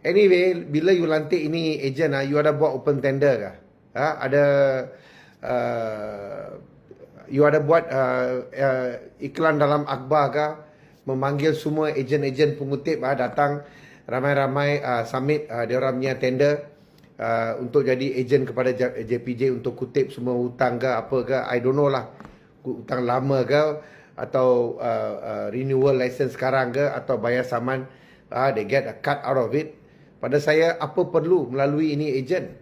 Anyway, bila you lantik ini agent, you ada buat open tender kah? Ada you ada buat iklan dalam akhbar kah? Memanggil semua ejen-ejen pengutip datang ramai-ramai submit dia orang punya tender untuk jadi ejen kepada JPJ untuk kutip semua hutang ke apa ke, I don't know lah, hutang lama ke atau renewal license sekarang ke atau bayar saman, they get a cut out of it. Pada saya, apa perlu melalui ini ejen?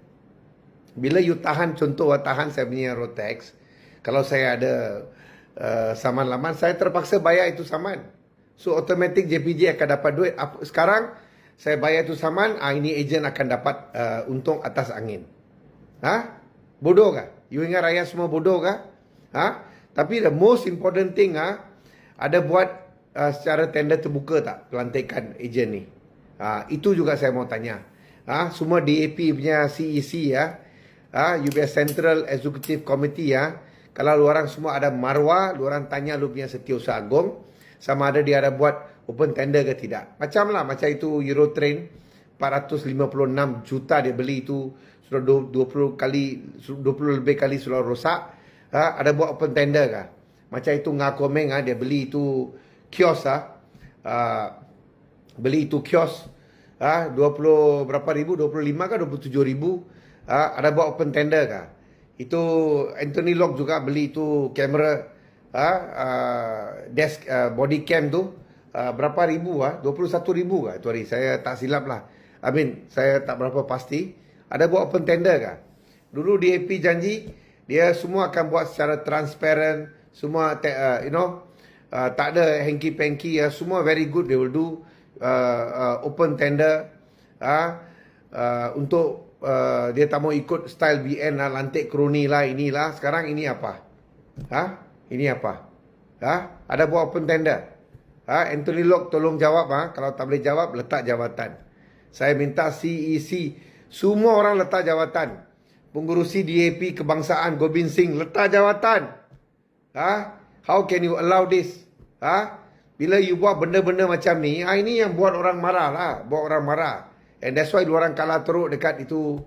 Bila you tahan, contoh tahan saya punya road tax, kalau saya ada saman laman, saya terpaksa bayar itu saman. So automatic JPJ akan dapat duit. Sekarang saya bayar itu saman, ini ejen akan dapat untung atas angin. Bodoh kah? You ingat rakyat semua bodoh kah? Tapi the most important thing, ada buat secara tender terbuka tak pelantikan ejen ni? Itu juga saya mau tanya. Semua DAP punya CEC UBS Central Executive Committee kalau lu orang semua ada marwah, lu orang tanya lu punya Setiausaha Agong sama ada dia ada buat open tender ke tidak. Macam itu Eurotrain 456 juta dia beli itu, sudah 20 lebih kali sudah rosak. Ada buat open tender kah? Macam itu Ngakomeng dia beli itu kios beli itu kios 20 berapa ribu, 25 ke 27 ribu. Ada buat open tender kah? Itu Anthony Locke juga beli itu kamera desk body cam tu berapa ribu 21 ribu itu hari, saya tak silap lah. Saya tak berapa pasti. Ada buat open tender kah? Dulu DAP janji dia semua akan buat secara transparent, semua tak ada hanky-panky, semua very good, they will do open tender untuk dia tak mau ikut style BN lantik kroni lah inilah. Sekarang ini apa? Ini apa? Ada buat open tender. Anthony Locke tolong jawab. Kalau tak boleh jawab, letak jawatan. Saya minta CEC semua orang letak jawatan. Pengurusi DAP kebangsaan Gobind Singh letak jawatan. How can you allow this? Bila you buat benda-benda macam ni, ini yang buat orang marah lah, buat orang marah. And that's why orang kalah teruk dekat itu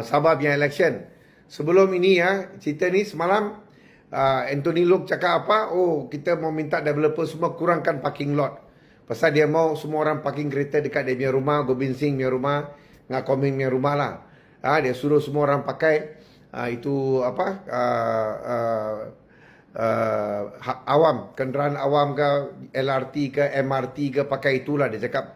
Sabah punya election. Sebelum ini cerita ni semalam Anthony Locke cakap apa? Kita mau minta developer semua kurangkan parking lot. Pasal dia mau semua orang parking kereta dekat dia punya rumah, Gobind Singh punya rumah, Ngakomeng punya rumah lah. Dia suruh semua orang pakai itu apa? Awam, kenderaan awam ke, LRT ke, MRT ke, pakai itulah dia cakap.